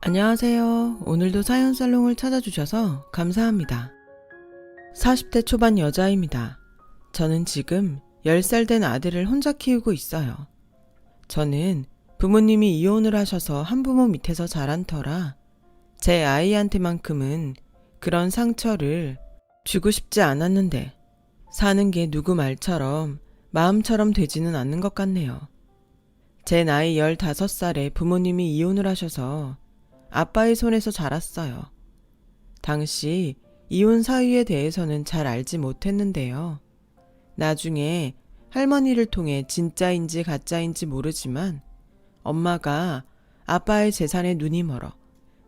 안녕하세요. 오늘도 사연살롱을 찾아주셔서 감사합니다. 40대 초반 여자입니다. 저는 지금 10살 된 아들을 혼자 키우고 있어요. 저는 부모님이 이혼을 하셔서 한부모 밑에서 자란 터라 제 아이한테만큼은 그런 상처를 주고 싶지 않았는데 사는 게 누구 말처럼 마음처럼 되지는 않는 것 같네요. 제 나이 15살에 부모님이 이혼을 하셔서 아빠의 손에서 자랐어요. 당시 이혼 사유에 대해서는 잘 알지 못했는데요. 나중에 할머니를 통해 진짜인지 가짜인지 모르지만 엄마가 아빠의 재산에 눈이 멀어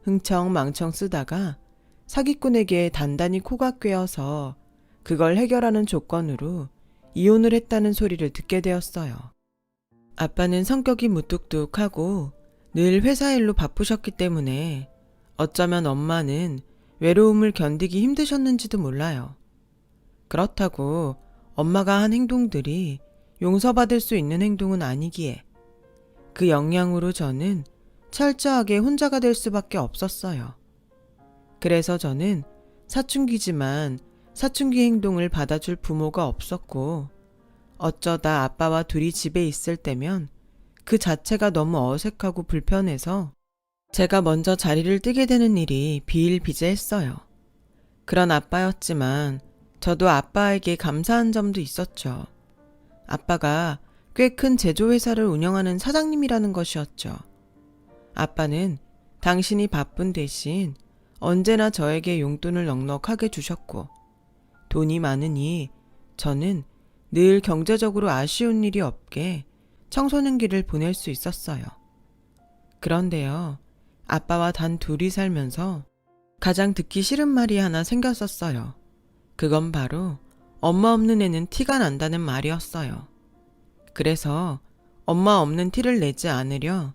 흥청망청 쓰다가 사기꾼에게 단단히 코가 꿰어서 그걸 해결하는 조건으로 이혼을 했다는 소리를 듣게 되었어요. 아빠는 성격이 무뚝뚝하고 늘 회사 일로 바쁘셨기 때문에 어쩌면 엄마는 외로움을 견디기 힘드셨는지도 몰라요. 그렇다고 엄마가 한 행동들이 용서받을 수 있는 행동은 아니기에 그 영향으로 저는 철저하게 혼자가 될 수밖에 없었어요. 그래서 저는 사춘기지만 사춘기 행동을 받아줄 부모가 없었고 어쩌다 아빠와 둘이 집에 있을 때면 그 자체가 너무 어색하고 불편해서 제가 먼저 자리를 뜨게 되는 일이 비일비재했어요. 그런 아빠였지만 저도 아빠에게 감사한 점도 있었죠. 아빠가 꽤 큰 제조회사를 운영하는 사장님이라는 것이었죠. 아빠는 당신이 바쁜 대신 언제나 저에게 용돈을 넉넉하게 주셨고 돈이 많으니 저는 늘 경제적으로 아쉬운 일이 없게 청소년기를 보낼 수 있었어요. 그런데요, 아빠와 단 둘이 살면서 가장 듣기 싫은 말이 하나 생겼었어요. 그건 바로 엄마 없는 애는 티가 난다는 말이었어요. 그래서 엄마 없는 티를 내지 않으려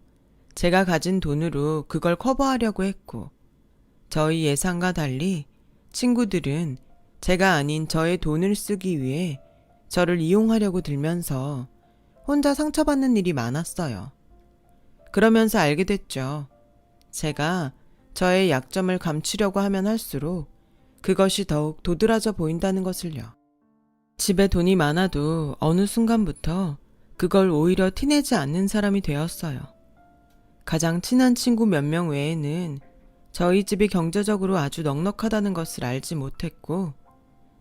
제가 가진 돈으로 그걸 커버하려고 했고 저희 예상과 달리 친구들은 제가 아닌 저의 돈을 쓰기 위해 저를 이용하려고 들면서 혼자 상처받는 일이 많았어요. 그러면서 알게 됐죠. 제가 저의 약점을 감추려고 하면 할수록 그것이 더욱 도드라져 보인다는 것을요. 집에 돈이 많아도 어느 순간부터 그걸 오히려 티내지 않는 사람이 되었어요. 가장 친한 친구 몇 명 외에는 저희 집이 경제적으로 아주 넉넉하다는 것을 알지 못했고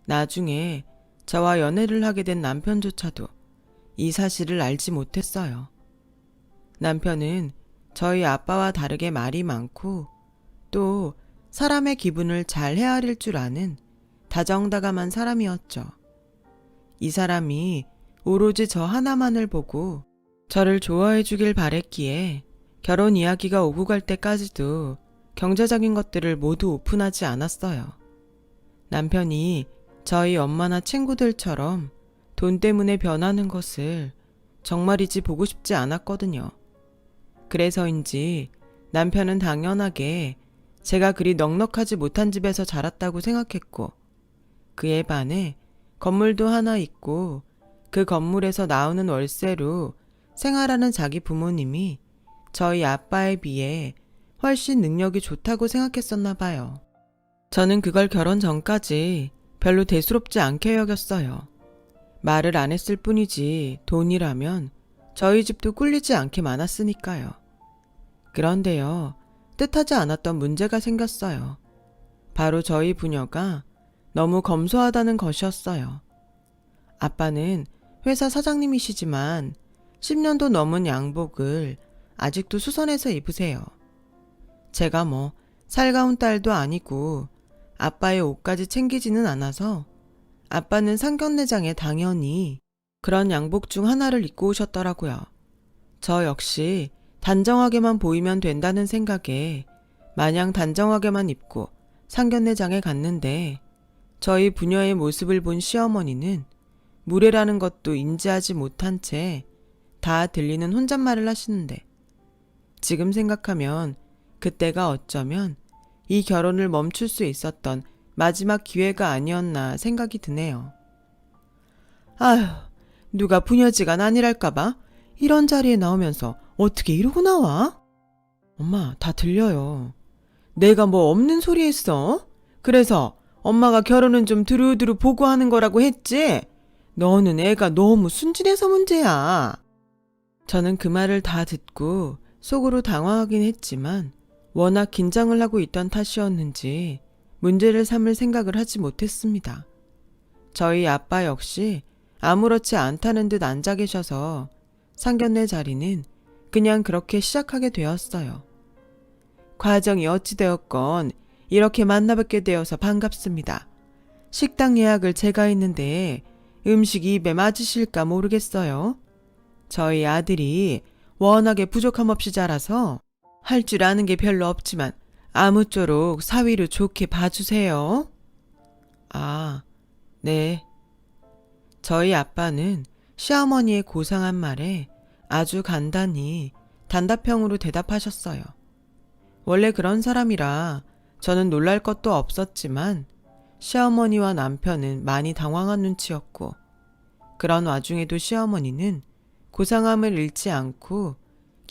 나중에 저와 연애를 하게 된 남편조차도 이 사실을 알지 못했어요. 남편은 저희 아빠와 다르게 말이 많고 또 사람의 기분을 잘 헤아릴 줄 아는 다정다감한 사람이었죠. 이 사람이 오로지 저 하나만을 보고 저를 좋아해 주길 바랬기에 결혼 이야기가 오고 갈 때까지도 경제적인 것들을 모두 오픈하지 않았어요. 남편이 저희 엄마나 친구들처럼 돈 때문에 변하는 것을 정말이지 보고 싶지 않았거든요. 그래서인지 남편은 당연하게 제가 그리 넉넉하지 못한 집에서 자랐다고 생각했고 그에 반해 건물도 하나 있고 그 건물에서 나오는 월세로 생활하는 자기 부모님이 저희 아빠에 비해 훨씬 능력이 좋다고 생각했었나 봐요. 저는 그걸 결혼 전까지 별로 대수롭지 않게 여겼어요. 말을 안 했을 뿐이지 돈이라면 저희 집도 꿀리지 않게 많았으니까요. 그런데요, 뜻하지 않았던 문제가 생겼어요. 바로 저희 부녀가 너무 검소하다는 것이었어요. 아빠는 회사 사장님이시지만 10년도 넘은 양복을 아직도 수선해서 입으세요. 제가 뭐 살가운 딸도 아니고 아빠의 옷까지 챙기지는 않아서 아빠는 상견례장에 당연히 그런 양복 중 하나를 입고 오셨더라고요. 저 역시 단정하게만 보이면 된다는 생각에 마냥 단정하게만 입고 상견례장에 갔는데 저희 부녀의 모습을 본 시어머니는 무례라는 것도 인지하지 못한 채 다 들리는 혼잣말을 하시는데 지금 생각하면 그때가 어쩌면 이 결혼을 멈출 수 있었던 마지막 기회가 아니었나 생각이 드네요. 아휴, 누가 부녀지간 아니랄까봐 이런 자리에 나오면서 어떻게 이러고 나와? 엄마, 다 들려요. 내가 뭐 없는 소리 했어? 그래서 엄마가 결혼은 좀 두루두루 보고 하는 거라고 했지? 너는 애가 너무 순진해서 문제야. 저는 그 말을 다 듣고 속으로 당황하긴 했지만 워낙 긴장을 하고 있던 탓이었는지 문제를 삼을 생각을 하지 못했습니다. 저희 아빠 역시 아무렇지 않다는 듯 앉아 계셔서 상견례 자리는 그냥 그렇게 시작하게 되었어요. 과정이 어찌되었건 이렇게 만나뵙게 되어서 반갑습니다. 식당 예약을 제가 했는데 음식이 입에 맞으실까 모르겠어요. 저희 아들이 워낙에 부족함 없이 자라서 할 줄 아는 게 별로 없지만 아무쪼록 사위로 좋게 봐주세요. 아, 네. 저희 아빠는 시어머니의 고상한 말에 아주 간단히 단답형으로 대답하셨어요. 원래 그런 사람이라 저는 놀랄 것도 없었지만 시어머니와 남편은 많이 당황한 눈치였고 그런 와중에도 시어머니는 고상함을 잃지 않고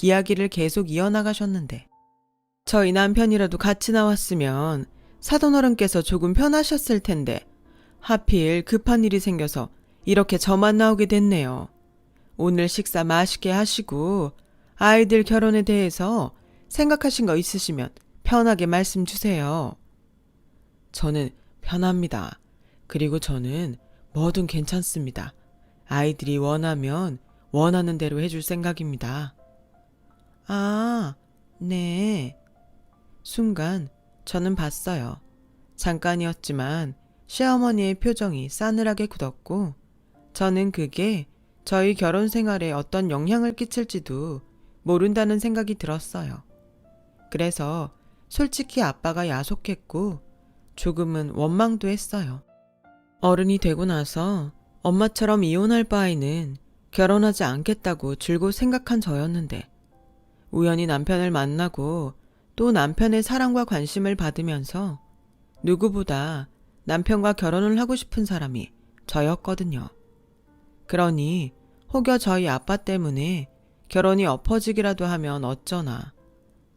이야기를 계속 이어나가셨는데 저희 남편이라도 같이 나왔으면 사돈어른께서 조금 편하셨을 텐데 하필 급한 일이 생겨서 이렇게 저만 나오게 됐네요. 오늘 식사 맛있게 하시고 아이들 결혼에 대해서 생각하신 거 있으시면 편하게 말씀 주세요. 저는 편합니다. 그리고 저는 뭐든 괜찮습니다. 아이들이 원하면 원하는 대로 해줄 생각입니다. 아, 네. 순간 저는 봤어요. 잠깐이었지만 시어머니의 표정이 싸늘하게 굳었고 저는 그게 저희 결혼 생활에 어떤 영향을 끼칠지도 모른다는 생각이 들었어요. 그래서 솔직히 아빠가 야속했고 조금은 원망도 했어요. 어른이 되고 나서 엄마처럼 이혼할 바에는 결혼하지 않겠다고 줄곧 생각한 저였는데 우연히 남편을 만나고 또 남편의 사랑과 관심을 받으면서 누구보다 남편과 결혼을 하고 싶은 사람이 저였거든요. 그러니 혹여 저희 아빠 때문에 결혼이 엎어지기라도 하면 어쩌나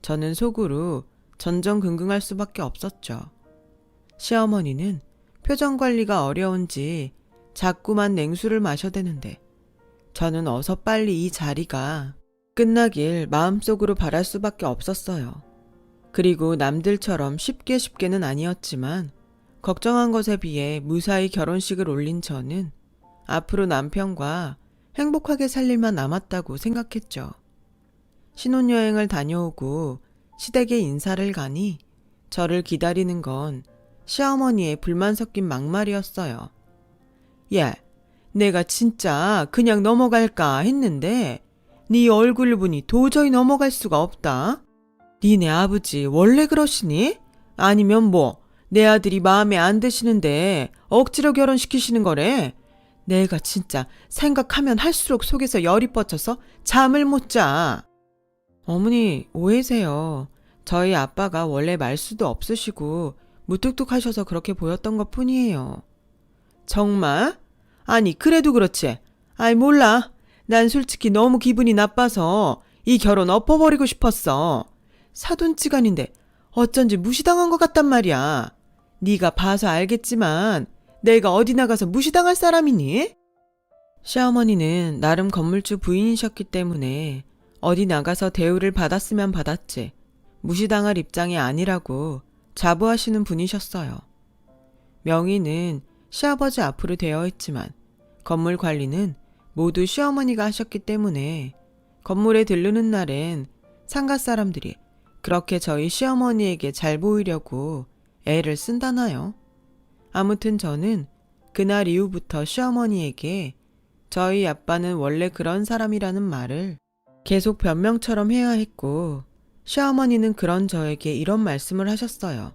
저는 속으로 전전긍긍할 수밖에 없었죠. 시어머니는 표정 관리가 어려운지 자꾸만 냉수를 마셔대는데 저는 어서 빨리 이 자리가 끝나길 마음속으로 바랄 수밖에 없었어요. 그리고 남들처럼 쉽게는 아니었지만 걱정한 것에 비해 무사히 결혼식을 올린 저는 앞으로 남편과 행복하게 살 일만 남았다고 생각했죠. 신혼여행을 다녀오고 시댁에 인사를 가니 저를 기다리는 건 시어머니의 불만 섞인 막말이었어요. 야, 내가 진짜 그냥 넘어갈까 했는데 네 얼굴 보니 도저히 넘어갈 수가 없다. 니네 아버지 원래 그러시니? 아니면 뭐 내 아들이 마음에 안 드시는데 억지로 결혼시키시는 거래? 내가 진짜 생각하면 할수록 속에서 열이 뻗쳐서 잠을 못 자. 어머니 오해세요. 저희 아빠가 원래 말수도 없으시고 무뚝뚝하셔서 그렇게 보였던 것 뿐이에요. 정말? 아니 그래도 그렇지. 아이 몰라. 난 솔직히 너무 기분이 나빠서 이 결혼 엎어버리고 싶었어. 사돈지간인데 어쩐지 무시당한 것 같단 말이야. 네가 봐서 알겠지만 내가 어디 나가서 무시당할 사람이니? 시어머니는 나름 건물주 부인이셨기 때문에 어디 나가서 대우를 받았으면 받았지 무시당할 입장이 아니라고 자부하시는 분이셨어요. 명의는 시아버지 앞으로 되어 있지만 건물 관리는 모두 시어머니가 하셨기 때문에 건물에 들르는 날엔 상가 사람들이 그렇게 저희 시어머니에게 잘 보이려고 애를 쓴다나요? 아무튼 저는 그날 이후부터 시어머니에게 저희 아빠는 원래 그런 사람이라는 말을 계속 변명처럼 해야 했고 시어머니는 그런 저에게 이런 말씀을 하셨어요.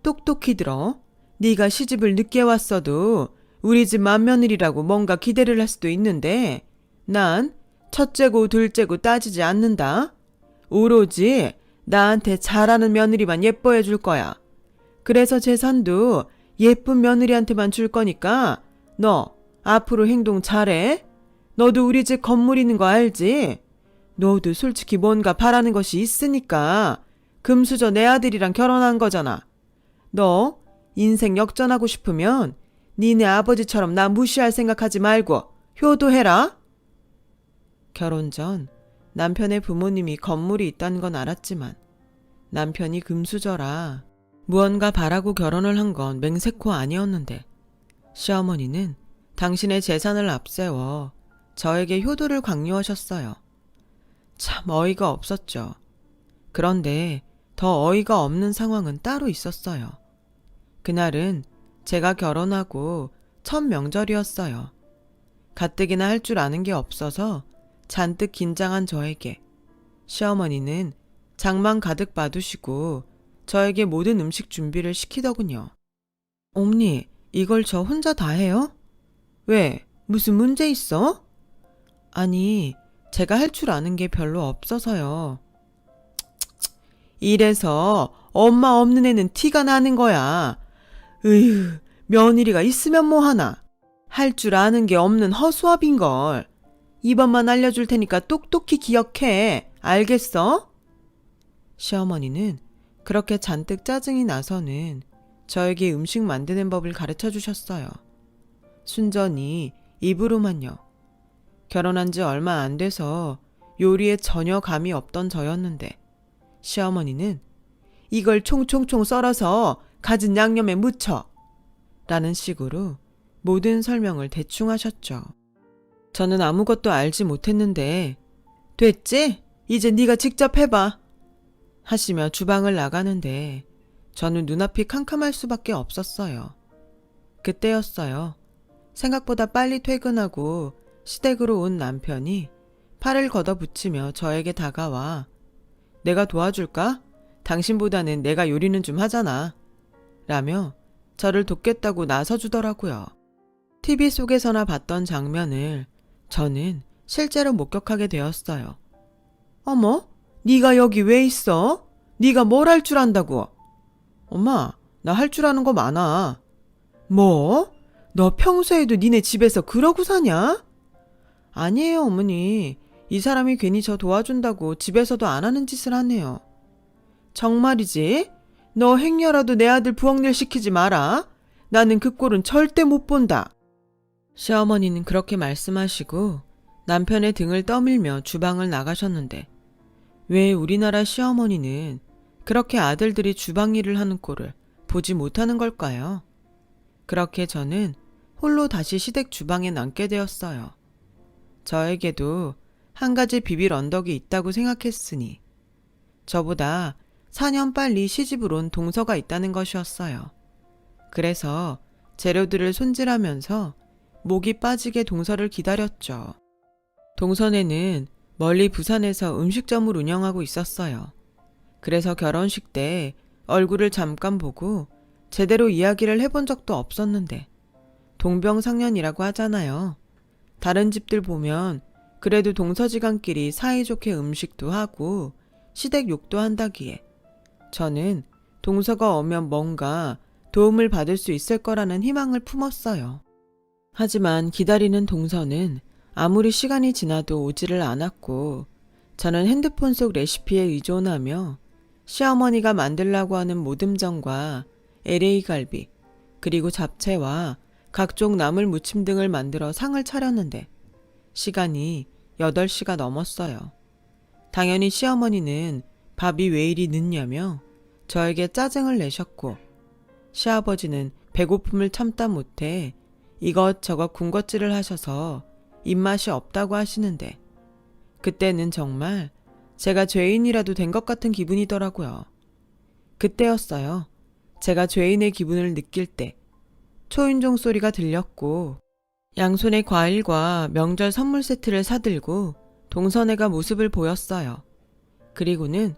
똑똑히 들어. 네가 시집을 늦게 왔어도 우리 집 맏며느리라고 뭔가 기대를 할 수도 있는데 난 첫째고 둘째고 따지지 않는다. 오로지 나한테 잘하는 며느리만 예뻐해 줄 거야. 그래서 재산도 예쁜 며느리한테만 줄 거니까 너 앞으로 행동 잘해. 너도 우리 집 건물 있는 거 알지? 너도 솔직히 뭔가 바라는 것이 있으니까 금수저 내 아들이랑 결혼한 거잖아. 너 인생 역전하고 싶으면 니네 아버지처럼 나 무시할 생각하지 말고 효도해라. 결혼 전 남편의 부모님이 건물이 있다는 건 알았지만 남편이 금수저라 무언가 바라고 결혼을 한 건 맹세코 아니었는데 시어머니는 당신의 재산을 앞세워 저에게 효도를 강요하셨어요. 참 어이가 없었죠. 그런데 더 어이가 없는 상황은 따로 있었어요. 그날은 제가 결혼하고 첫 명절이었어요. 가뜩이나 할 줄 아는 게 없어서 잔뜩 긴장한 저에게 시어머니는 장만 가득 받으시고 저에게 모든 음식 준비를 시키더군요. 어머니, 이걸 저 혼자 다 해요? 왜? 무슨 문제 있어? 아니, 제가 할 줄 아는 게 별로 없어서요. 이래서 엄마 없는 애는 티가 나는 거야. 으휴, 며느리가 있으면 뭐하나. 할 줄 아는 게 없는 허수아비인걸. 이번만 알려줄 테니까 똑똑히 기억해. 알겠어? 시어머니는 그렇게 잔뜩 짜증이 나서는 저에게 음식 만드는 법을 가르쳐 주셨어요. 순전히 입으로만요. 결혼한 지 얼마 안 돼서 요리에 전혀 감이 없던 저였는데 시어머니는 이걸 총총총 썰어서 갖은 양념에 묻혀 라는 식으로 모든 설명을 대충 하셨죠. 저는 아무것도 알지 못했는데 됐지? 이제 네가 직접 해봐 하시며 주방을 나가는데 저는 눈앞이 캄캄할 수밖에 없었어요. 그때였어요. 생각보다 빨리 퇴근하고 시댁으로 온 남편이 팔을 걷어붙이며 저에게 다가와 내가 도와줄까? 당신보다는 내가 요리는 좀 하잖아 라며 저를 돕겠다고 나서주더라고요. TV 속에서나 봤던 장면을 저는 실제로 목격하게 되었어요. 어머? 네가 여기 왜 있어? 네가 뭘 할 줄 안다고? 엄마, 나 할 줄 아는 거 많아. 뭐? 너 평소에도 니네 집에서 그러고 사냐? 아니에요, 어머니. 이 사람이 괜히 저 도와준다고 집에서도 안 하는 짓을 하네요. 정말이지? 너 행여라도 내 아들 부엌일 시키지 마라. 나는 그 꼴은 절대 못 본다. 시어머니는 그렇게 말씀하시고 남편의 등을 떠밀며 주방을 나가셨는데 왜 우리나라 시어머니는 그렇게 아들들이 주방 일을 하는 꼴을 보지 못하는 걸까요? 그렇게 저는 홀로 다시 시댁 주방에 남게 되었어요. 저에게도 한 가지 비빌 언덕이 있다고 생각했으니 저보다 4년 빨리 시집을 온 동서가 있다는 것이었어요. 그래서 재료들을 손질하면서 목이 빠지게 동서를 기다렸죠. 동서네는 멀리 부산에서 음식점을 운영하고 있었어요. 그래서 결혼식 때 얼굴을 잠깐 보고 제대로 이야기를 해본 적도 없었는데 동병상련이라고 하잖아요. 다른 집들 보면 그래도 동서지간끼리 사이좋게 음식도 하고 시댁 욕도 한다기에 저는 동서가 오면 뭔가 도움을 받을 수 있을 거라는 희망을 품었어요. 하지만 기다리는 동서는 아무리 시간이 지나도 오지를 않았고 저는 핸드폰 속 레시피에 의존하며 시어머니가 만들라고 하는 모듬전과 LA갈비 그리고 잡채와 각종 나물 무침 등을 만들어 상을 차렸는데 시간이 8시가 넘었어요. 당연히 시어머니는 밥이 왜 이리 늦냐며 저에게 짜증을 내셨고 시아버지는 배고픔을 참다 못해 이것저것 군것질을 하셔서 입맛이 없다고 하시는데 그때는 정말 제가 죄인이라도 된 것 같은 기분이더라고요. 그때였어요. 제가 죄인의 기분을 느낄 때 초인종 소리가 들렸고 양손에 과일과 명절 선물 세트를 사들고 동서네가 모습을 보였어요. 그리고는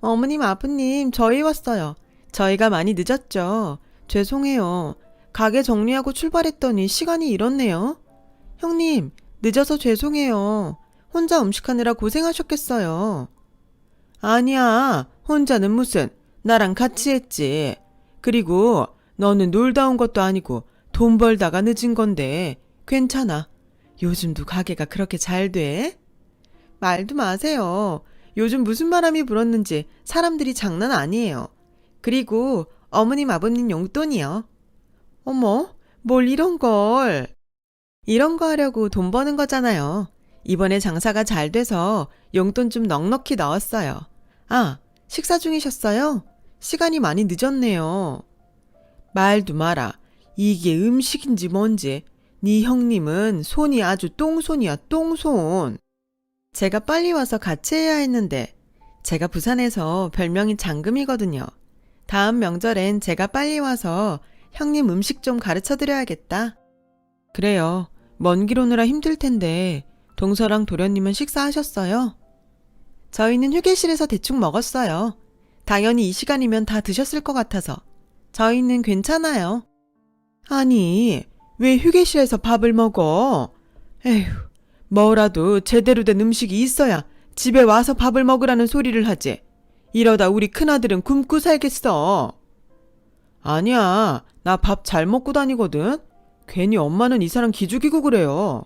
어머님, 아버님, 저희 왔어요. 저희가 많이 늦었죠. 죄송해요. 가게 정리하고 출발했더니 시간이 이렇네요. 형님, 늦어서 죄송해요. 혼자 음식하느라 고생하셨겠어요. 아니야, 혼자는 무슨. 나랑 같이 했지. 그리고 너는 놀다 온 것도 아니고 돈 벌다가 늦은 건데 괜찮아. 요즘도 가게가 그렇게 잘 돼? 말도 마세요. 요즘 무슨 바람이 불었는지 사람들이 장난 아니에요. 그리고 어머님 아버님 용돈이요. 어머, 뭘 이런 걸. 이런 거 하려고 돈 버는 거잖아요. 이번에 장사가 잘 돼서 용돈 좀 넉넉히 넣었어요. 아, 식사 중이셨어요? 시간이 많이 늦었네요. 말도 마라. 이게 음식인지 뭔지. 네 형님은 손이 아주 똥손이야, 똥손. 제가 빨리 와서 같이 해야 했는데 제가 부산에서 별명이 장금이거든요. 다음 명절엔 제가 빨리 와서 형님 음식 좀 가르쳐 드려야겠다. 그래요. 먼 길 오느라 힘들 텐데 동서랑 도련님은 식사하셨어요? 저희는 휴게실에서 대충 먹었어요. 당연히 이 시간이면 다 드셨을 것 같아서. 저희는 괜찮아요. 아니, 왜 휴게실에서 밥을 먹어? 에휴, 뭐라도 제대로 된 음식이 있어야 집에 와서 밥을 먹으라는 소리를 하지. 이러다 우리 큰아들은 굶고 살겠어. 아니야, 나 밥 잘 먹고 다니거든. 괜히 엄마는 이 사람 기죽이고 그래요.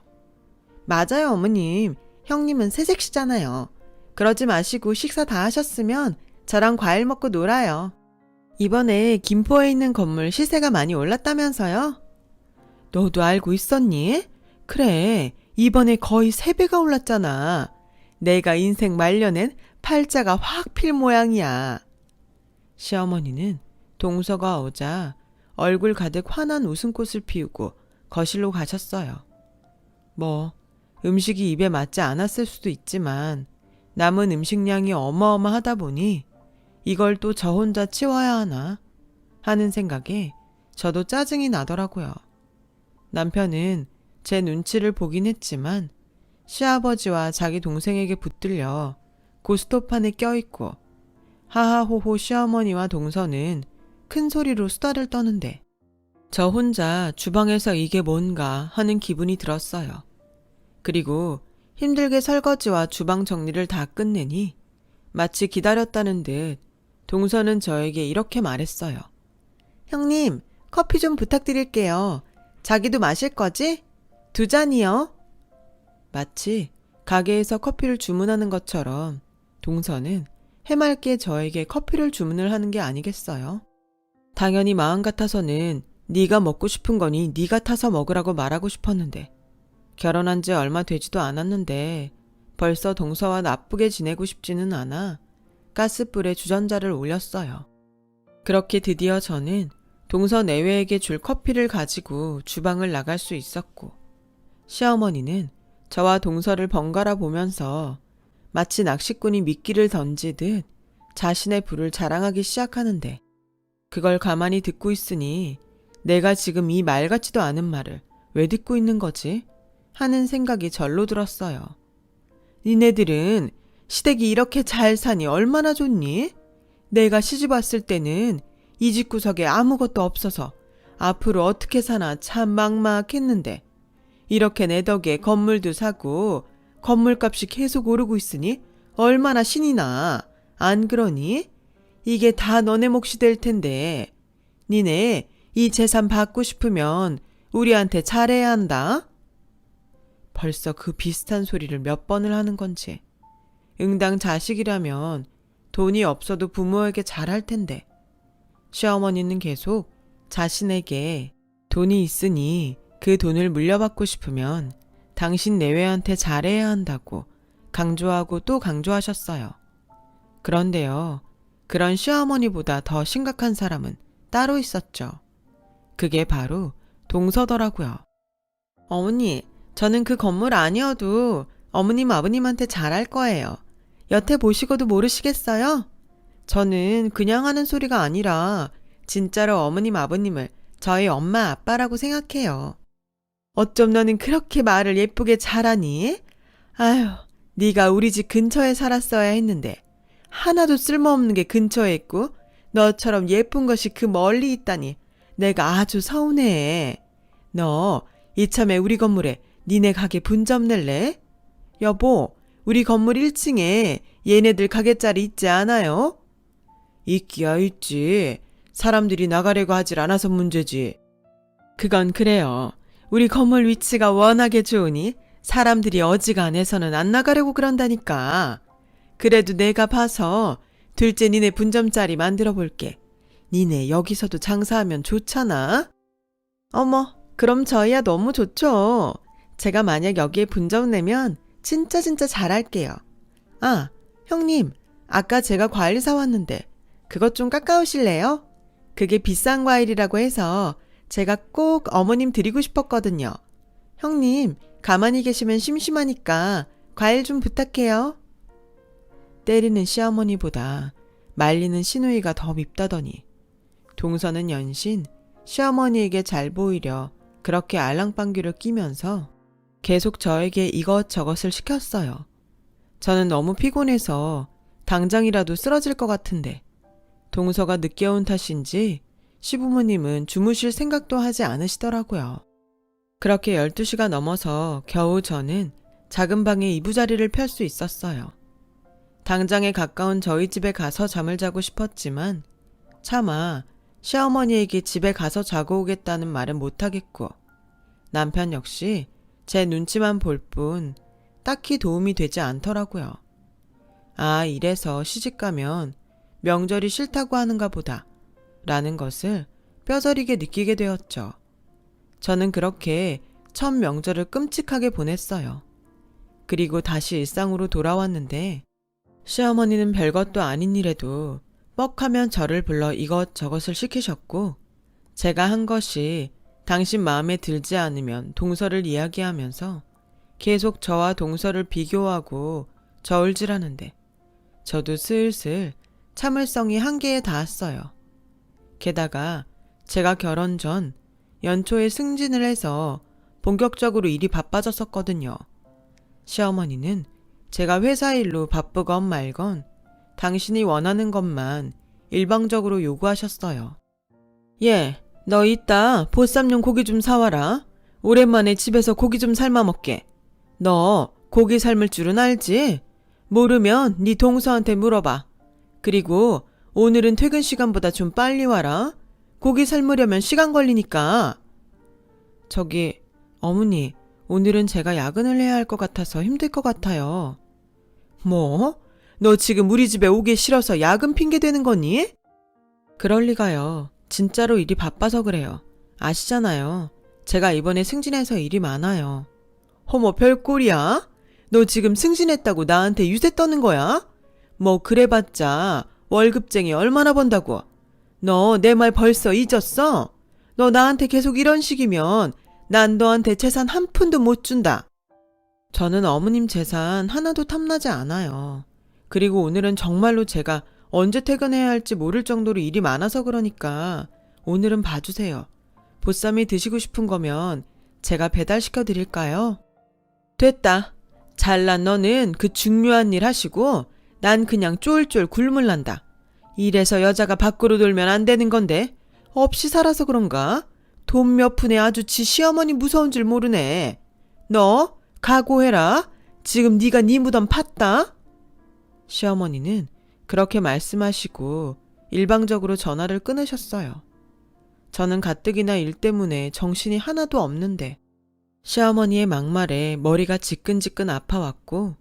맞아요, 어머님. 형님은 새색시잖아요. 그러지 마시고 식사 다 하셨으면 저랑 과일 먹고 놀아요. 이번에 김포에 있는 건물 시세가 많이 올랐다면서요? 너도 알고 있었니? 그래, 이번에 거의 3배가 올랐잖아. 내가 인생 말년엔 팔자가 확 필 모양이야. 시어머니는 동서가 오자 얼굴 가득 환한 웃음꽃을 피우고 거실로 가셨어요. 뭐 음식이 입에 맞지 않았을 수도 있지만 남은 음식량이 어마어마하다 보니 이걸 또 저 혼자 치워야 하나 하는 생각에 저도 짜증이 나더라고요. 남편은 제 눈치를 보긴 했지만 시아버지와 자기 동생에게 붙들려 고스톱판에 껴있고 하하호호 시어머니와 동서는 큰 소리로 수다를 떠는데 저 혼자 주방에서 이게 뭔가 하는 기분이 들었어요. 그리고 힘들게 설거지와 주방 정리를 다 끝내니 마치 기다렸다는 듯 동서는 저에게 이렇게 말했어요. 형님, 커피 좀 부탁드릴게요. 자기도 마실 거지? 2잔이요. 마치 가게에서 커피를 주문하는 것처럼 동서는 해맑게 저에게 커피를 주문을 하는 게 아니겠어요? 당연히 마음 같아서는 네가 먹고 싶은 거니 네가 타서 먹으라고 말하고 싶었는데 결혼한 지 얼마 되지도 않았는데 벌써 동서와 나쁘게 지내고 싶지는 않아 가스불에 주전자를 올렸어요. 그렇게 드디어 저는 동서 내외에게 줄 커피를 가지고 주방을 나갈 수 있었고 시어머니는 저와 동서를 번갈아 보면서 마치 낚시꾼이 미끼를 던지듯 자신의 부를 자랑하기 시작하는데 그걸 가만히 듣고 있으니 내가 지금 이 말 같지도 않은 말을 왜 듣고 있는 거지? 하는 생각이 절로 들었어요. 니네들은 시댁이 이렇게 잘 사니 얼마나 좋니? 내가 시집 왔을 때는 이 집구석에 아무것도 없어서 앞으로 어떻게 사나 참 막막했는데 이렇게 내 덕에 건물도 사고 건물값이 계속 오르고 있으니 얼마나 신이 나. 안 그러니? 이게 다 너네 몫이 될 텐데 니네 이 재산 받고 싶으면 우리한테 잘해야 한다. 벌써 그 비슷한 소리를 몇 번을 하는 건지. 응당 자식이라면 돈이 없어도 부모에게 잘할 텐데 시어머니는 계속 자신에게 돈이 있으니 그 돈을 물려받고 싶으면 당신 내외한테 잘해야 한다고 강조하고 또 강조하셨어요. 그런데요, 그런 시어머니보다 더 심각한 사람은 따로 있었죠. 그게 바로 동서더라고요. 어머니, 저는 그 건물 아니어도 어머님 아버님한테 잘할 거예요. 여태 보시고도 모르시겠어요? 저는 그냥 하는 소리가 아니라 진짜로 어머님 아버님을 저희 엄마 아빠라고 생각해요. 어쩜 너는 그렇게 말을 예쁘게 잘하니? 아휴, 네가 우리 집 근처에 살았어야 했는데 하나도 쓸모없는 게 근처에 있고 너처럼 예쁜 것이 그 멀리 있다니 내가 아주 서운해. 너 이참에 우리 건물에 니네 가게 분점 낼래? 여보, 우리 건물 1층에 얘네들 가게짜리 있지 않아요? 있기야 있지. 사람들이 나가려고 하질 않아서 문제지. 그건 그래요. 우리 건물 위치가 워낙에 좋으니 사람들이 어지간해서는 안 나가려고 그런다니까. 그래도 내가 봐서 둘째 니네 분점짜리 만들어 볼게. 니네 여기서도 장사하면 좋잖아. 어머, 그럼 저희야 너무 좋죠. 제가 만약 여기에 분점 내면 진짜 잘할게요. 아, 형님, 아까 제가 과일 사왔는데 그것 좀 깎아오실래요? 그게 비싼 과일이라고 해서 제가 꼭 어머님 드리고 싶었거든요. 형님, 가만히 계시면 심심하니까 과일 좀 부탁해요. 때리는 시어머니보다 말리는 시누이가 더 밉다더니 동서는 연신 시어머니에게 잘 보이려 그렇게 알랑방귀를 끼면서 계속 저에게 이것저것을 시켰어요. 저는 너무 피곤해서 당장이라도 쓰러질 것 같은데 동서가 늦게 온 탓인지 시부모님은 주무실 생각도 하지 않으시더라고요. 그렇게 12시가 넘어서 겨우 저는 작은 방에 이부자리를 펼 수 있었어요. 당장에 가까운 저희 집에 가서 잠을 자고 싶었지만 차마 시어머니에게 집에 가서 자고 오겠다는 말은 못하겠고 남편 역시 제 눈치만 볼 뿐 딱히 도움이 되지 않더라고요. 아, 이래서 시집가면 명절이 싫다고 하는가 보다 라는 것을 뼈저리게 느끼게 되었죠. 저는 그렇게 첫 명절을 끔찍하게 보냈어요. 그리고 다시 일상으로 돌아왔는데 시어머니는 별것도 아닌 일에도 뻑하면 저를 불러 이것저것을 시키셨고 제가 한 것이 당신 마음에 들지 않으면 동서를 이야기하면서 계속 저와 동서를 비교하고 저울질하는데 저도 슬슬 참을성이 한계에 닿았어요. 게다가 제가 결혼 전 연초에 승진을 해서 본격적으로 일이 바빠졌었거든요. 시어머니는 제가 회사 일로 바쁘건 말건 당신이 원하는 것만 일방적으로 요구하셨어요. 예, 너 이따 보쌈용 고기 좀 사와라. 오랜만에 집에서 고기 좀 삶아 먹게. 너 고기 삶을 줄은 알지? 모르면 네 동서한테 물어봐. 그리고 오늘은 퇴근 시간보다 좀 빨리 와라. 고기 삶으려면 시간 걸리니까. 저기, 어머니, 오늘은 제가 야근을 해야 할 것 같아서 힘들 것 같아요. 뭐? 너 지금 우리 집에 오기 싫어서 야근 핑계 대는 거니? 그럴 리가요. 진짜로 일이 바빠서 그래요. 아시잖아요. 제가 이번에 승진해서 일이 많아요. 어머, 별꼴이야? 너 지금 승진했다고 나한테 유세 떠는 거야? 뭐 그래봤자 월급쟁이 얼마나 번다고. 너 내 말 벌써 잊었어? 너 나한테 계속 이런 식이면 난 너한테 재산 한 푼도 못 준다. 저는 어머님 재산 하나도 탐나지 않아요. 그리고 오늘은 정말로 제가 언제 퇴근해야 할지 모를 정도로 일이 많아서 그러니까 오늘은 봐주세요. 보쌈이 드시고 싶은 거면 제가 배달시켜 드릴까요? 됐다. 잘난 너는 그 중요한 일 하시고 난 그냥 쫄쫄 굶을란다. 이래서 여자가 밖으로 돌면 안 되는 건데 없이 살아서 그런가? 돈 몇 푼에 아주 지 시어머니 무서운 줄 모르네. 너 각오해라. 지금 네가 네 무덤 팠다. 시어머니는 그렇게 말씀하시고 일방적으로 전화를 끊으셨어요. 저는 가뜩이나 일 때문에 정신이 하나도 없는데 시어머니의 막말에 머리가 지끈지끈 아파왔고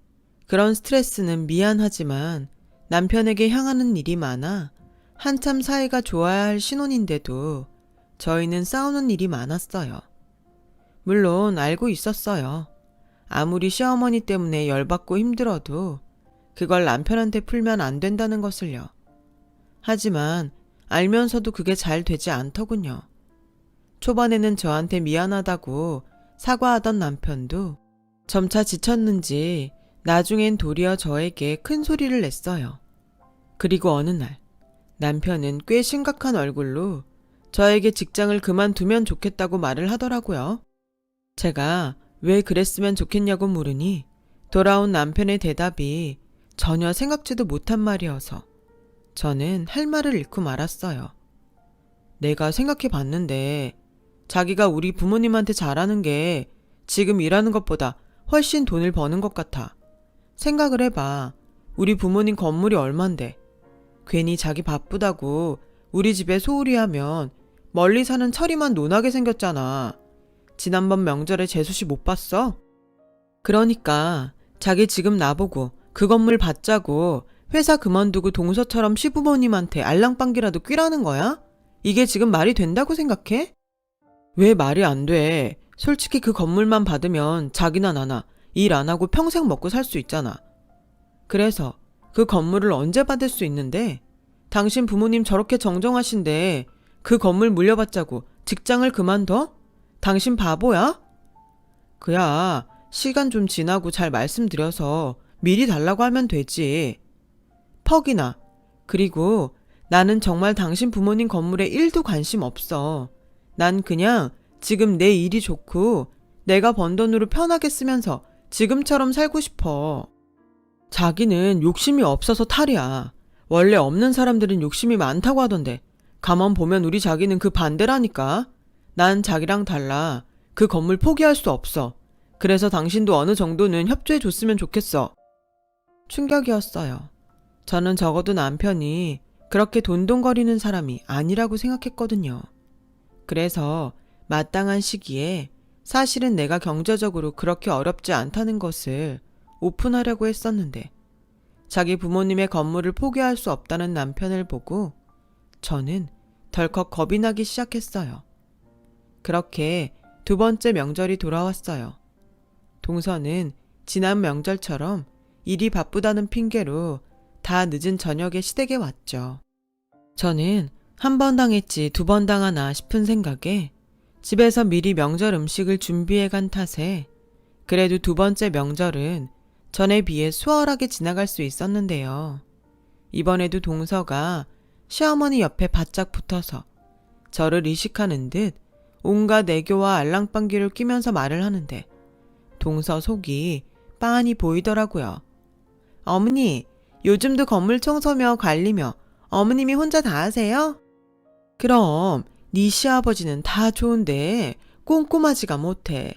그런 스트레스는 미안하지만 남편에게 향하는 일이 많아 한참 사이가 좋아야 할 신혼인데도 저희는 싸우는 일이 많았어요. 물론 알고 있었어요. 아무리 시어머니 때문에 열받고 힘들어도 그걸 남편한테 풀면 안 된다는 것을요. 하지만 알면서도 그게 잘 되지 않더군요. 초반에는 저한테 미안하다고 사과하던 남편도 점차 지쳤는지 나중엔 도리어 저에게 큰 소리를 냈어요. 그리고 어느 날 남편은 꽤 심각한 얼굴로 저에게 직장을 그만두면 좋겠다고 말을 하더라고요. 제가 왜 그랬으면 좋겠냐고 물으니 돌아온 남편의 대답이 전혀 생각지도 못한 말이어서 저는 할 말을 잃고 말았어요. 내가 생각해 봤는데 자기가 우리 부모님한테 잘하는 게 지금 일하는 것보다 훨씬 돈을 버는 것 같아. 생각을 해봐. 우리 부모님 건물이 얼만데. 괜히 자기 바쁘다고 우리 집에 소홀히 하면 멀리 사는 철이만 논하게 생겼잖아. 지난번 명절에 재수 씨 못 봤어? 그러니까 자기 지금 나보고 그 건물 받자고 회사 그만두고 동서처럼 시부모님한테 알랑방귀라도 뀌라는 거야? 이게 지금 말이 된다고 생각해? 왜 말이 안 돼? 솔직히 그 건물만 받으면 자기나 나나 일 안 하고 평생 먹고 살 수 있잖아. 그래서 그 건물을 언제 받을 수 있는데? 당신 부모님 저렇게 정정하신데 그 건물 물려받자고 직장을 그만둬? 당신 바보야? 그야 시간 좀 지나고 잘 말씀드려서 미리 달라고 하면 되지. 퍽이나. 그리고 나는 정말 당신 부모님 건물에 1도 관심 없어. 난 그냥 지금 내 일이 좋고 내가 번 돈으로 편하게 쓰면서 지금처럼 살고 싶어. 자기는 욕심이 없어서 탈이야. 원래 없는 사람들은 욕심이 많다고 하던데 가만 보면 우리 자기는 그 반대라니까. 난 자기랑 달라. 그 건물 포기할 수 없어. 그래서 당신도 어느 정도는 협조해 줬으면 좋겠어. 충격이었어요. 저는 적어도 남편이 그렇게 돈돈거리는 사람이 아니라고 생각했거든요. 그래서 마땅한 시기에 사실은 내가 경제적으로 그렇게 어렵지 않다는 것을 오픈하려고 했었는데 자기 부모님의 건물을 포기할 수 없다는 남편을 보고 저는 덜컥 겁이 나기 시작했어요. 그렇게 두 번째 명절이 돌아왔어요. 동서는 지난 명절처럼 일이 바쁘다는 핑계로 다 늦은 저녁에 시댁에 왔죠. 저는 한 번 당했지 두 번 당하나 싶은 생각에 집에서 미리 명절 음식을 준비해 간 탓에 그래도 두 번째 명절은 전에 비해 수월하게 지나갈 수 있었는데요. 이번에도 동서가 시어머니 옆에 바짝 붙어서 저를 의식하는 듯 온갖 애교와 알랑방귀를 끼면서 말을 하는데 동서 속이 빤히 보이더라고요. 어머니, 요즘도 건물 청소며 관리며 어머님이 혼자 다 하세요? 그럼 네 시아버지는 다 좋은데 꼼꼼하지가 못해.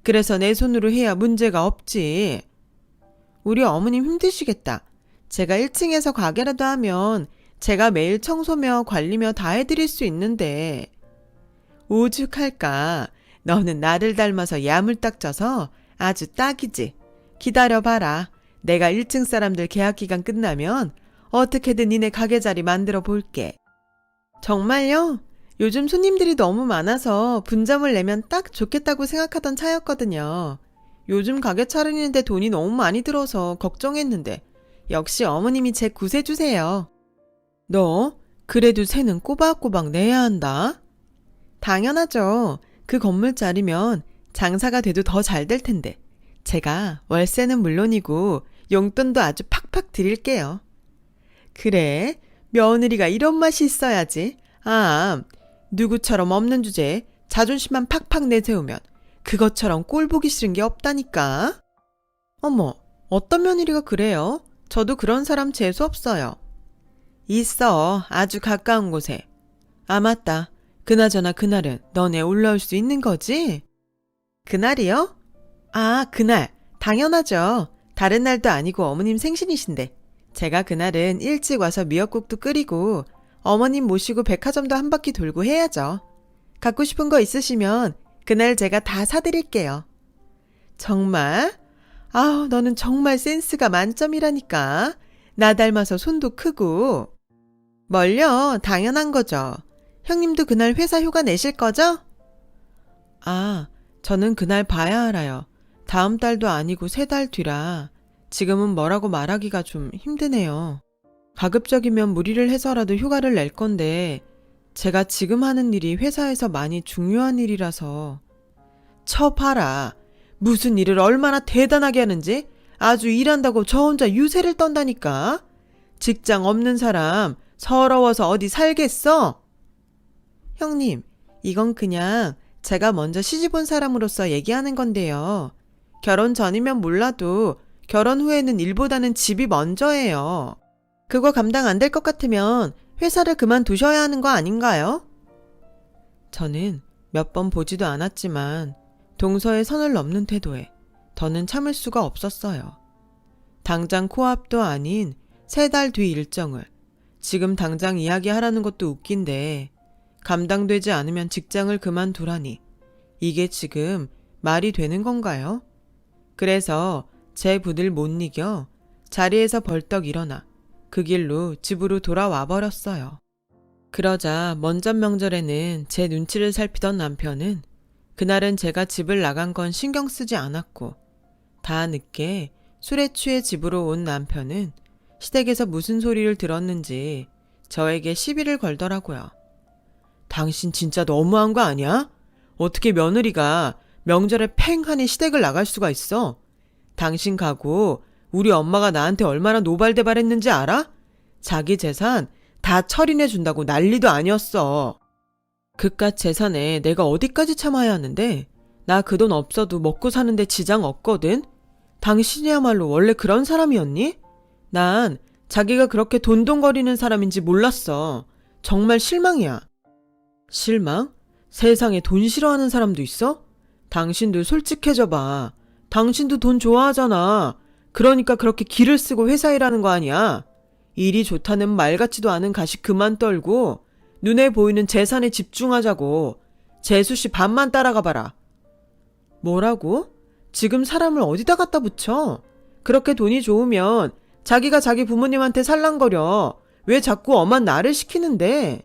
그래서 내 손으로 해야 문제가 없지. 우리 어머님 힘드시겠다. 제가 1층에서 가게라도 하면 제가 매일 청소며 관리며 다 해드릴 수 있는데. 오죽할까. 너는 나를 닮아서 야물딱져서 아주 딱이지. 기다려봐라. 내가 1층 사람들 계약 기간 끝나면 어떻게든 니네 가게 자리 만들어 볼게. 정말요? 요즘 손님들이 너무 많아서 분점을 내면 딱 좋겠다고 생각하던 차였거든요. 요즘 가게 차리는데 돈이 너무 많이 들어서 걱정했는데 역시 어머님이 제 구세주세요. 너 그래도 세는 꼬박꼬박 내야 한다. 당연하죠. 그 건물짜리면 장사가 돼도 더 잘 될 텐데 제가 월세는 물론이고 용돈도 아주 팍팍 드릴게요. 그래, 며느리가 이런 맛이 있어야지. 아, 누구처럼 없는 주제에 자존심만 팍팍 내세우면 그것처럼 꼴 보기 싫은 게 없다니까. 어머, 어떤 며느리가 그래요? 저도 그런 사람 재수 없어요. 있어, 아주 가까운 곳에. 아, 맞다. 그나저나 그날은 너네 올라올 수 있는 거지? 그날이요? 아, 그날. 당연하죠. 다른 날도 아니고 어머님 생신이신데. 제가 그날은 일찍 와서 미역국도 끓이고 어머님 모시고 백화점도 한 바퀴 돌고 해야죠. 갖고 싶은 거 있으시면 그날 제가 다 사드릴게요. 정말? 아우, 너는 정말 센스가 만점이라니까. 나 닮아서 손도 크고. 뭘요? 당연한 거죠. 형님도 그날 회사 휴가 내실 거죠? 아, 저는 그날 봐야 알아요. 다음 달도 아니고 3달 뒤라 지금은 뭐라고 말하기가 좀 힘드네요. 가급적이면 무리를 해서라도 휴가를 낼 건데 제가 지금 하는 일이 회사에서 많이 중요한 일이라서. 쳐봐라. 무슨 일을 얼마나 대단하게 하는지 아주 일한다고 저 혼자 유세를 떤다니까. 직장 없는 사람 서러워서 어디 살겠어? 형님, 이건 그냥 제가 먼저 시집 온 사람으로서 얘기하는 건데요. 결혼 전이면 몰라도 결혼 후에는 일보다는 집이 먼저예요. 그거 감당 안 될 것 같으면 회사를 그만두셔야 하는 거 아닌가요? 저는 몇 번 보지도 않았지만 동서의 선을 넘는 태도에 더는 참을 수가 없었어요. 당장 코앞도 아닌 3달 뒤 일정을 지금 당장 이야기하라는 것도 웃긴데 감당되지 않으면 직장을 그만두라니 이게 지금 말이 되는 건가요? 그래서 제 분을 못 이겨 자리에서 벌떡 일어나 그 길로 집으로 돌아와 버렸어요. 그러자 먼전 명절에는 제 눈치를 살피던 남편은 그날은 제가 집을 나간 건 신경 쓰지 않았고 다 늦게 술에 취해 집으로 온 남편은 시댁에서 무슨 소리를 들었는지 저에게 시비를 걸더라고요. 당신 진짜 너무한 거 아니야? 어떻게 며느리가 명절에 팽하니 시댁을 나갈 수가 있어? 당신 가고 우리 엄마가 나한테 얼마나 노발대발했는지 알아? 자기 재산 다 처리해 준다고 난리도 아니었어. 그깟 재산에 내가 어디까지 참아야 하는데 나 그 돈 없어도 먹고 사는데 지장 없거든? 당신이야말로 원래 그런 사람이었니? 난 자기가 그렇게 돈돈거리는 사람인지 몰랐어. 정말 실망이야. 실망? 세상에 돈 싫어하는 사람도 있어? 당신도 솔직해져 봐. 당신도 돈 좋아하잖아. 그러니까 그렇게 기를 쓰고 회사 일하는 거 아니야. 일이 좋다는 말 같지도 않은 가식 그만 떨고 눈에 보이는 재산에 집중하자고. 재수씨 반만 따라가 봐라. 뭐라고? 지금 사람을 어디다 갖다 붙여? 그렇게 돈이 좋으면 자기가 자기 부모님한테 살랑거려. 왜 자꾸 엄한 나를 시키는데?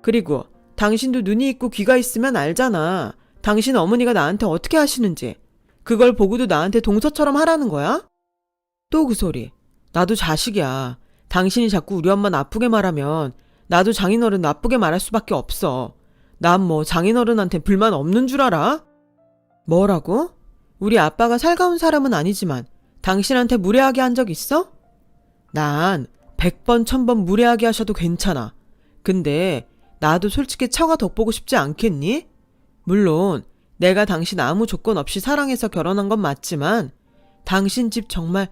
그리고 당신도 눈이 있고 귀가 있으면 알잖아. 당신 어머니가 나한테 어떻게 하시는지. 그걸 보고도 나한테 동서처럼 하라는 거야? 또 그 소리. 나도 자식이야. 당신이 자꾸 우리 엄마 나쁘게 말하면 나도 장인어른 나쁘게 말할 수밖에 없어. 난 뭐 장인어른한테 불만 없는 줄 알아? 뭐라고? 우리 아빠가 살가운 사람은 아니지만 당신한테 무례하게 한 적 있어? 난 100번 1000번 무례하게 하셔도 괜찮아. 근데 나도 솔직히 처가 덕보고 싶지 않겠니? 물론 내가 당신 아무 조건 없이 사랑해서 결혼한 건 맞지만 당신 집 정말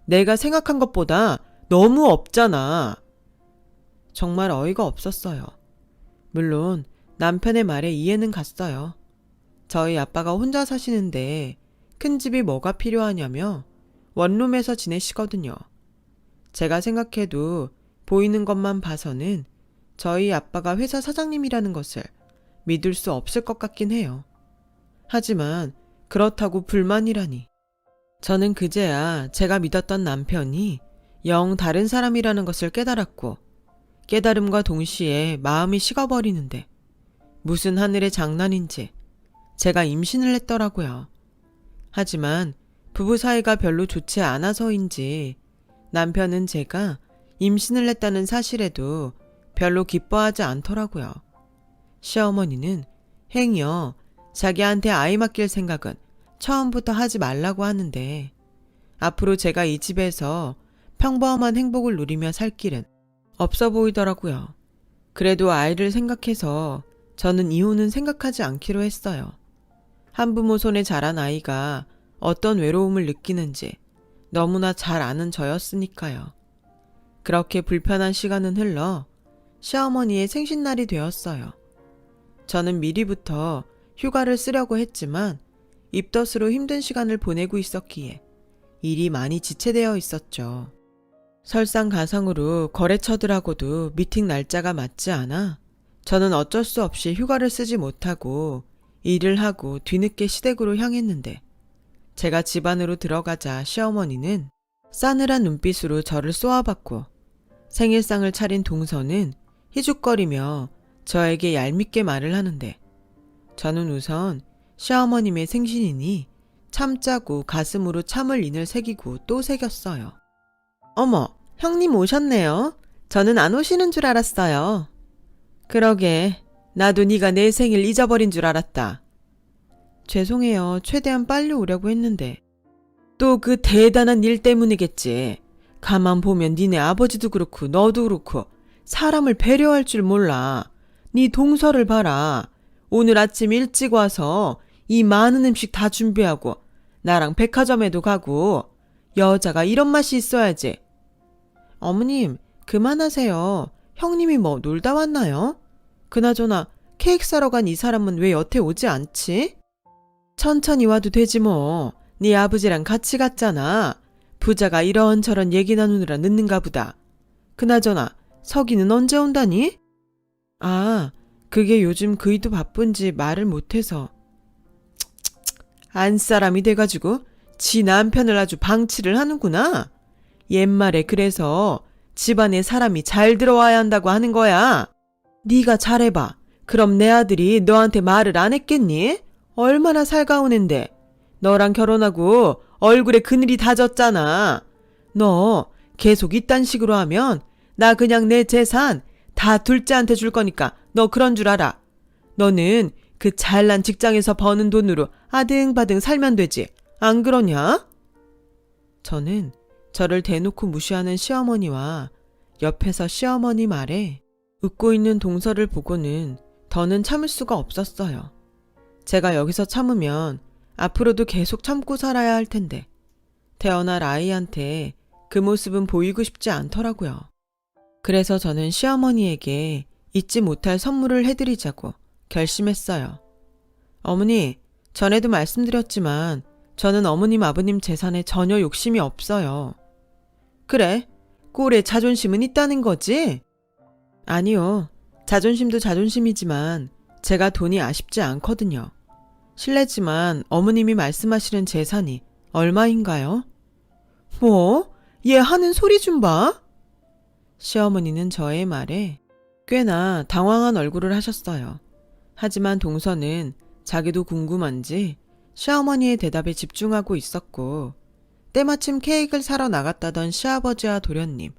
내가 생각한 것보다 너무 없잖아. 정말 어이가 없었어요. 물론 남편의 말에 이해는 갔어요. 저희 아빠가 혼자 사시는데 큰 집이 뭐가 필요하냐며 원룸에서 지내시거든요. 제가 생각해도 보이는 것만 봐서는 저희 아빠가 회사 사장님이라는 것을 믿을 수 없을 것 같긴 해요. 하지만 그렇다고 불만이라니. 저는 그제야 제가 믿었던 남편이 영 다른 사람이라는 것을 깨달았고 깨달음과 동시에 마음이 식어버리는데 무슨 하늘의 장난인지 제가 임신을 했더라고요. 하지만 부부 사이가 별로 좋지 않아서인지 남편은 제가 임신을 했다는 사실에도 별로 기뻐하지 않더라고요. 시어머니는 행여 자기한테 아이 맡길 생각은 처음부터 하지 말라고 하는데 앞으로 제가 이 집에서 평범한 행복을 누리며 살 길은 없어 보이더라고요. 그래도 아이를 생각해서 저는 이혼은 생각하지 않기로 했어요. 한부모 손에 자란 아이가 어떤 외로움을 느끼는지 너무나 잘 아는 저였으니까요. 그렇게 불편한 시간은 흘러 시어머니의 생신날이 되었어요. 저는 미리부터 휴가를 쓰려고 했지만 입덧으로 힘든 시간을 보내고 있었기에 일이 많이 지체되어 있었죠. 설상가상으로 거래처들하고도 미팅 날짜가 맞지 않아 저는 어쩔 수 없이 휴가를 쓰지 못하고 일을 하고 뒤늦게 시댁으로 향했는데 제가 집 안으로 들어가자 시어머니는 싸늘한 눈빛으로 저를 쏘아봤고 생일상을 차린 동서는 희죽거리며 저에게 얄밉게 말을 하는데 저는 우선 시어머님의 생신이니 참자고 가슴으로 참을 인을 새기고 또 새겼어요. 어머, 형님 오셨네요. 저는 안 오시는 줄 알았어요. 그러게, 나도 네가 내 생일 잊어버린 줄 알았다. 죄송해요. 최대한 빨리 오려고 했는데. 또 그 대단한 일 때문이겠지. 가만 보면 니네 아버지도 그렇고 너도 그렇고 사람을 배려할 줄 몰라. 네 동서를 봐라. 오늘 아침 일찍 와서 이 많은 음식 다 준비하고 나랑 백화점에도 가고 여자가 이런 맛이 있어야지. 어머님, 그만하세요. 형님이 뭐 놀다 왔나요? 그나저나 케이크 사러 간 이 사람은 왜 여태 오지 않지? 천천히 와도 되지 뭐. 네 아버지랑 같이 갔잖아. 부자가 이런저런 얘기 나누느라 늦는가 보다. 그나저나 석이는 언제 온다니? 아, 그게 요즘 그이도 바쁜지 말을 못해서. 안사람이 돼가지고 지 남편을 아주 방치를 하는구나. 옛말에 그래서 집안에 사람이 잘 들어와야 한다고 하는 거야. 네가 잘해봐. 그럼 내 아들이 너한테 말을 안 했겠니? 얼마나 살가우는데. 너랑 결혼하고 얼굴에 그늘이 다 졌잖아. 너 계속 이딴 식으로 하면 나 그냥 내 재산 다 둘째한테 줄 거니까 너 그런 줄 알아. 너는 그 잘난 직장에서 버는 돈으로 아등바등 살면 되지. 안 그러냐? 저는 저를 대놓고 무시하는 시어머니와 옆에서 시어머니 말에 웃고 있는 동서를 보고는 더는 참을 수가 없었어요. 제가 여기서 참으면 앞으로도 계속 참고 살아야 할 텐데 태어날 아이한테 그 모습은 보이고 싶지 않더라고요. 그래서 저는 시어머니에게 잊지 못할 선물을 해드리자고 결심했어요. 어머니, 전에도 말씀드렸지만 저는 어머님 아버님 재산에 전혀 욕심이 없어요. 그래, 꼴에 자존심은 있다는 거지? 아니요, 자존심도 자존심이지만 제가 돈이 아쉽지 않거든요. 실례지만 어머님이 말씀하시는 재산이 얼마인가요? 뭐? 얘 하는 소리 좀 봐. 시어머니는 저의 말에 꽤나 당황한 얼굴을 하셨어요. 하지만 동서는 자기도 궁금한지 시어머니의 대답에 집중하고 있었고 때마침 케이크를 사러 나갔다던 시아버지와 도련님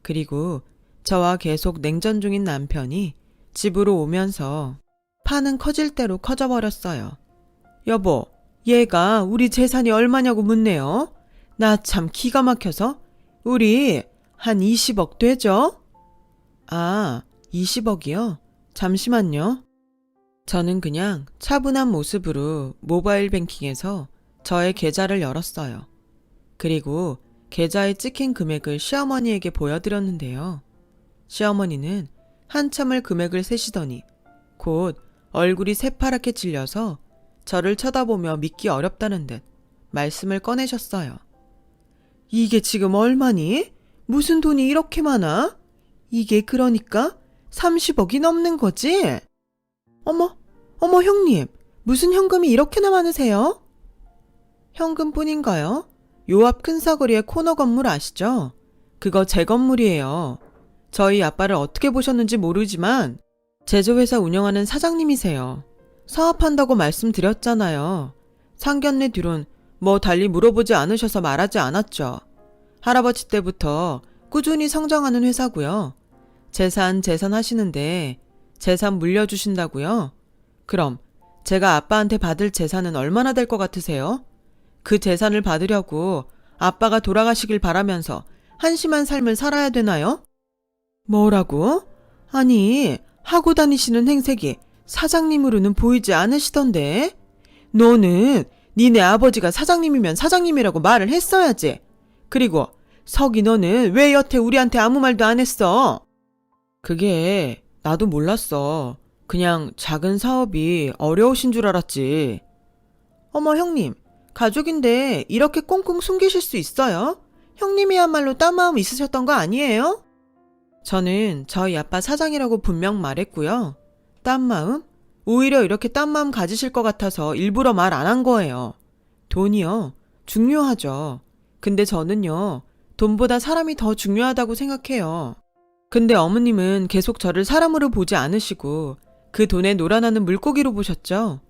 그리고 저와 계속 냉전 중인 남편이 집으로 오면서 파는 커질 대로 커져버렸어요. 여보, 얘가 우리 재산이 얼마냐고 묻네요. 나 참 기가 막혀서 우리 한 20억 되죠? 아, 20억이요? 잠시만요. 저는 그냥 차분한 모습으로 모바일 뱅킹에서 저의 계좌를 열었어요. 그리고 계좌에 찍힌 금액을 시어머니에게 보여드렸는데요. 시어머니는 한참을 금액을 세시더니 곧 얼굴이 새파랗게 질려서 저를 쳐다보며 믿기 어렵다는 듯 말씀을 꺼내셨어요. 이게 지금 얼마니? 무슨 돈이 이렇게 많아? 이게 그러니까 30억이 넘는 거지? 어머 형님, 무슨 현금이 이렇게나 많으세요? 현금뿐인가요? 요 앞 큰 사거리의 코너 건물 아시죠? 그거 제 건물이에요. 저희 아빠를 어떻게 보셨는지 모르지만 제조회사 운영하는 사장님이세요. 사업한다고 말씀드렸잖아요. 상견례 뒤론 뭐 달리 물어보지 않으셔서 말하지 않았죠. 할아버지 때부터 꾸준히 성장하는 회사고요. 재산 하시는데 재산 물려주신다고요? 그럼 제가 아빠한테 받을 재산은 얼마나 될 것 같으세요? 그 재산을 받으려고 아빠가 돌아가시길 바라면서 한심한 삶을 살아야 되나요? 뭐라고? 아니, 하고 다니시는 행색이 사장님으로는 보이지 않으시던데? 너는 니네 아버지가 사장님이면 사장님이라고 말을 했어야지. 그리고 석이 너는 왜 여태 우리한테 아무 말도 안 했어? 그게 나도 몰랐어. 그냥 작은 사업이 어려우신 줄 알았지. 어머 형님, 가족인데 이렇게 꽁꽁 숨기실 수 있어요? 형님이야말로 딴 마음 있으셨던 거 아니에요? 저는 저희 아빠 사장이라고 분명 말했고요. 딴 마음? 오히려 이렇게 딴 마음 가지실 것 같아서 일부러 말 안 한 거예요. 돈이요. 중요하죠. 근데 저는요, 돈보다 사람이 더 중요하다고 생각해요. 근데 어머님은 계속 저를 사람으로 보지 않으시고 그 돈에 놀아나는 물고기로 보셨죠?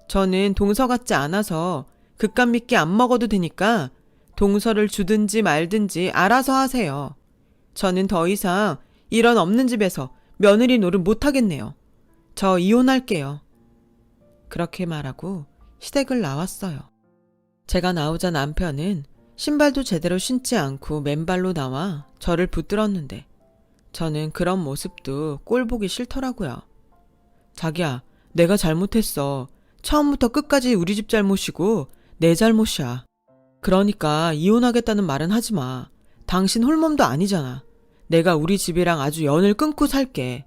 저는 동서 같지 않아서 그깟 미끼 안 먹어도 되니까 동서를 주든지 말든지 알아서 하세요. 저는 더 이상 이런 없는 집에서 며느리 노릇 못하겠네요. 저 이혼할게요. 그렇게 말하고 시댁을 나왔어요. 제가 나오자 남편은 신발도 제대로 신지 않고 맨발로 나와 저를 붙들었는데 저는 그런 모습도 꼴 보기 싫더라고요. 자기야, 내가 잘못했어. 처음부터 끝까지 우리 집 잘못이고 내 잘못이야. 그러니까 이혼하겠다는 말은 하지 마. 당신 홀몸도 아니잖아. 내가 우리 집이랑 아주 연을 끊고 살게.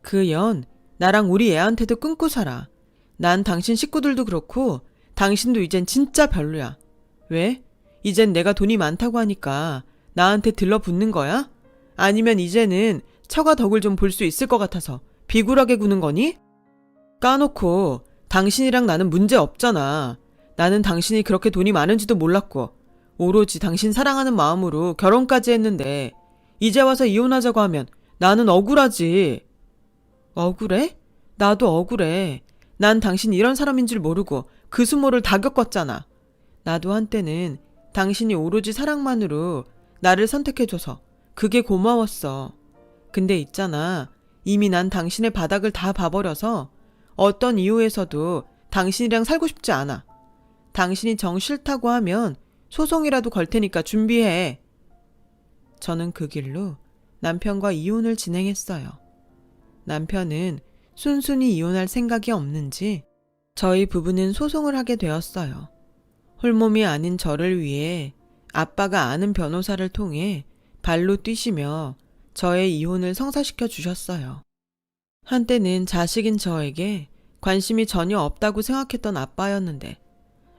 그 연 나랑 우리 애한테도 끊고 살아. 난 당신 식구들도 그렇고 당신도 이젠 진짜 별로야. 왜? 이젠 내가 돈이 많다고 하니까 나한테 들러붙는 거야? 아니면 이제는 처가 덕을 좀 볼 수 있을 것 같아서 비굴하게 구는 거니? 까놓고 당신이랑 나는 문제 없잖아. 나는 당신이 그렇게 돈이 많은지도 몰랐고 오로지 당신 사랑하는 마음으로 결혼까지 했는데 이제 와서 이혼하자고 하면 나는 억울하지. 억울해? 나도 억울해. 난 당신 이런 사람인 줄 모르고 그 수모를 다 겪었잖아. 나도 한때는 당신이 오로지 사랑만으로 나를 선택해줘서 그게 고마웠어. 근데 있잖아. 이미 난 당신의 바닥을 다 봐버려서 어떤 이유에서도 당신이랑 살고 싶지 않아. 당신이 정 싫다고 하면 소송이라도 걸 테니까 준비해. 저는 그 길로 남편과 이혼을 진행했어요. 남편은 순순히 이혼할 생각이 없는지 저희 부부는 소송을 하게 되었어요. 홀몸이 아닌 저를 위해 아빠가 아는 변호사를 통해 발로 뛰시며 저의 이혼을 성사시켜 주셨어요. 한때는 자식인 저에게 관심이 전혀 없다고 생각했던 아빠였는데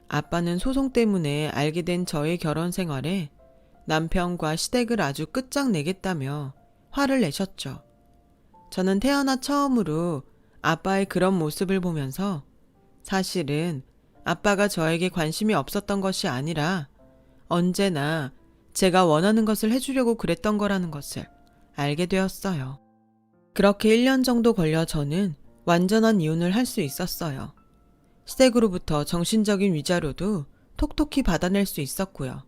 아빠는 소송 때문에 알게 된 저의 결혼 생활에 남편과 시댁을 아주 끝장내겠다며 화를 내셨죠. 저는 태어나 처음으로 아빠의 그런 모습을 보면서 사실은 아빠가 저에게 관심이 없었던 것이 아니라 언제나 제가 원하는 것을 해주려고 그랬던 거라는 것을 알게 되었어요. 그렇게 1년 정도 걸려 저는 완전한 이혼을 할 수 있었어요. 시댁으로부터 정신적인 위자료도 톡톡히 받아낼 수 있었고요.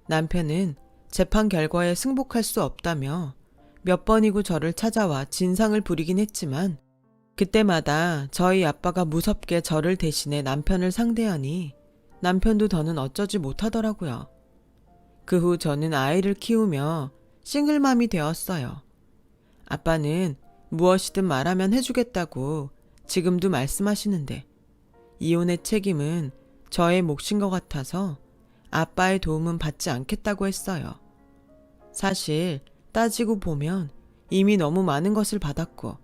남편은 재판 결과에 승복할 수 없다며 몇 번이고 저를 찾아와 진상을 부리긴 했지만 그때마다 저희 아빠가 무섭게 저를 대신해 남편을 상대하니 남편도 더는 어쩌지 못하더라고요. 그 후 저는 아이를 키우며 싱글맘이 되었어요. 아빠는 무엇이든 말하면 해주겠다고 지금도 말씀하시는데 이혼의 책임은 저의 몫인 것 같아서 아빠의 도움은 받지 않겠다고 했어요. 사실 따지고 보면 이미 너무 많은 것을 받았고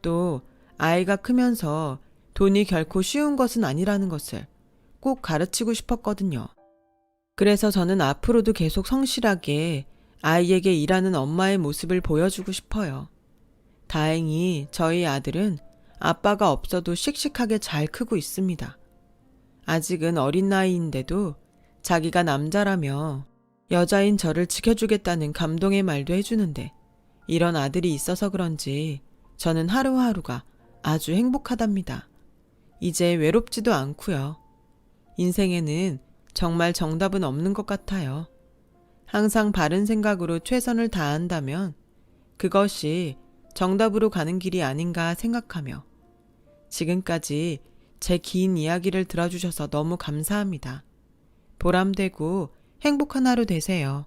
또 아이가 크면서 돈이 결코 쉬운 것은 아니라는 것을 꼭 가르치고 싶었거든요. 그래서 저는 앞으로도 계속 성실하게 아이에게 일하는 엄마의 모습을 보여주고 싶어요. 다행히 저희 아들은 아빠가 없어도 씩씩하게 잘 크고 있습니다. 아직은 어린 나이인데도 자기가 남자라며 여자인 저를 지켜주겠다는 감동의 말도 해주는데 이런 아들이 있어서 그런지 저는 하루하루가 아주 행복하답니다. 이제 외롭지도 않고요. 인생에는 정말 정답은 없는 것 같아요. 항상 바른 생각으로 최선을 다한다면 그것이 정답으로 가는 길이 아닌가 생각하며 지금까지 제 긴 이야기를 들어주셔서 너무 감사합니다. 보람되고 행복한 하루 되세요.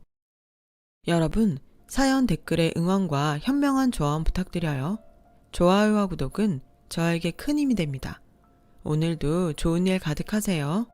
여러분, 사연 댓글에 응원과 현명한 조언 부탁드려요. 좋아요와 구독은 저에게 큰 힘이 됩니다. 오늘도 좋은 일 가득하세요.